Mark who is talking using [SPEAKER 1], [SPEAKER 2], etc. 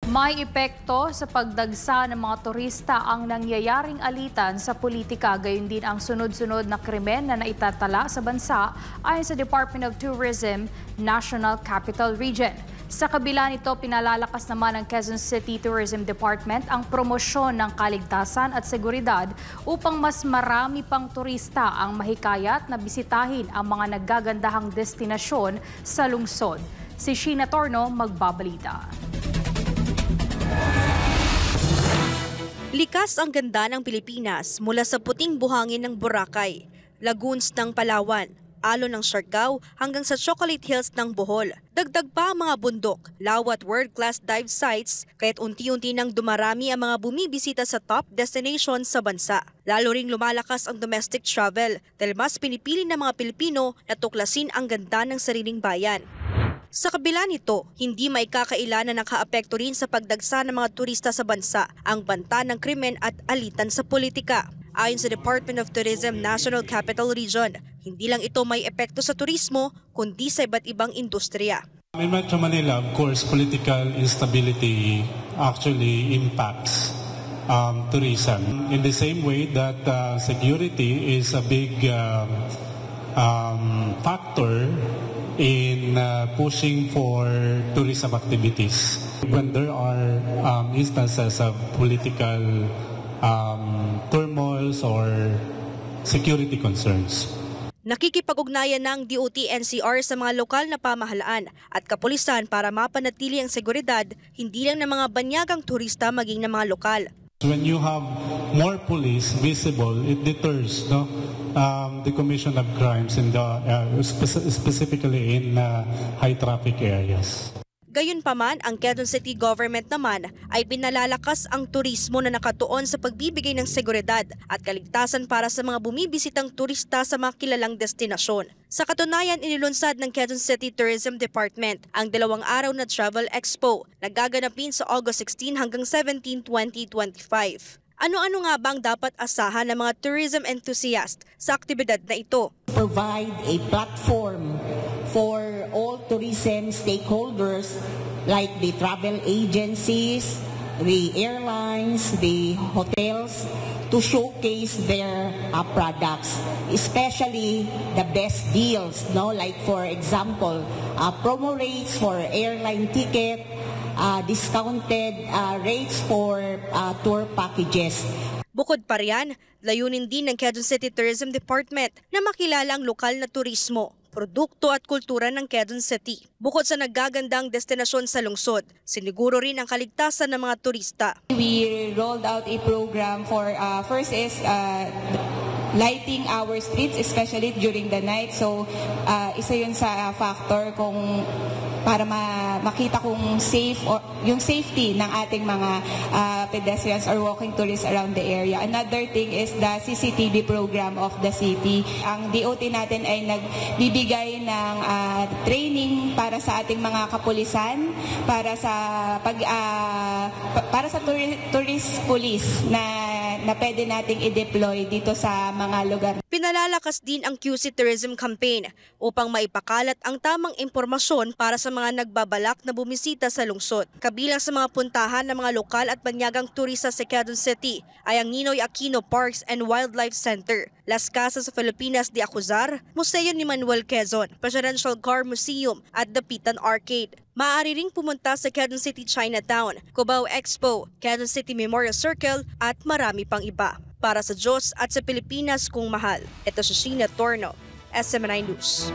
[SPEAKER 1] May epekto sa pagdagsa ng mga turista ang nangyayaring alitan sa politika, gayon din ang sunod-sunod na krimen na naitatala sa bansa ayon sa Department of Tourism, National Capital Region. Sa kabila nito, pinalalakas naman ng Quezon City Tourism Department ang promosyon ng kaligtasan at seguridad upang mas marami pang turista ang mahikayat na bisitahin ang mga naggagandahang destinasyon sa lungsod. Si Sheena Torno magbabalita.
[SPEAKER 2] Likas ang ganda ng Pilipinas mula sa puting buhangin ng Boracay, lagoons ng Palawan, alon ng Siargao hanggang sa Chocolate Hills ng Bohol. Dagdag pa ang mga bundok, lawa at world-class dive sites, kaya't unti-unti nang dumarami ang mga bumibisita sa top destination sa bansa. Lalo ring lumalakas ang domestic travel dahil mas pinipili ng mga Pilipino na tuklasin ang ganda ng sariling bayan. Sa kabila nito, hindi maikakaila na nakaapekto rin sa pagdagsa ng mga turista sa bansa ang banta ng krimen at alitan sa politika. Ayon sa Department of Tourism National Capital Region, hindi lang ito may epekto sa turismo kundi sa iba't ibang industriya.
[SPEAKER 3] In Metro Manila, of course, political instability actually impacts tourism in the same way that security is a big factor in pushing for tourism activities. When there are instances of political turmoils or security concerns.
[SPEAKER 2] Nakikipag-ugnayan ng DOT-NCR sa mga lokal na pamahalaan at kapulisan para mapanatili ang seguridad hindi lang ng mga banyagang turista maging ng mga lokal.
[SPEAKER 3] When you have more police visible, it deters the commission of crimes in the specifically in high traffic areas.
[SPEAKER 2] Gayunpaman, ang Quezon City government naman ay pinalalakas ang turismo na nakatuon sa pagbibigay ng seguridad at kaligtasan para sa mga bumibisitang turista sa mga kilalang destinasyon. Sa katunayan, inilunsad ng Quezon City Tourism Department ang 2 araw na Travel Expo na gaganapin sa August 16 hanggang 17, 2025. Ano-ano nga bang dapat asahan ng mga tourism enthusiast sa aktibidad na ito?
[SPEAKER 4] Provide a platform for all tourism stakeholders like the travel agencies, the airlines, the hotels to showcase their products, especially the best deals, like for example, promo rates for airline ticket, discounted rates for tour packages.
[SPEAKER 2] Bukod pa riyan, layunin din ng Quezon City Tourism Department na makilala ang lokal na turismo, produkto at kultura ng Quezon City. Bukod sa naggagandang destinasyon sa lungsod, siniguro rin ang kaligtasan ng mga turista.
[SPEAKER 5] We rolled out a program for first is lighting our streets, especially during the night. So isa yun sa factor kung para makita kung safe or yung safety ng ating mga pedestrians or walking tourists around the area. Another thing is the CCTV program of the city. Ang DOT natin ay nagbibigay ng training para sa ating mga kapulisan, para sa tourist police na pwede nating i-deploy dito sa mga lugar.
[SPEAKER 2] Pinalalakas din ang QC Tourism Campaign upang maipakalat ang tamang impormasyon para sa mga nagbabalak na bumisita sa lungsod. Kabilang sa mga puntahan ng mga lokal at banyagang turista sa Quezon City ay ang Ninoy Aquino Parks and Wildlife Center, Las Casas Filipinas de Acuzar, Museo ni Manuel Quezon, Presidential Car Museum at Dapitan Arcade. Maaari ring pumunta sa Quezon City Chinatown, Cubao Expo, Quezon City Memorial Circle at marami pang iba. Para sa Diyos at sa Pilipinas kung mahal, ito si Sheena Torno, SMNI News.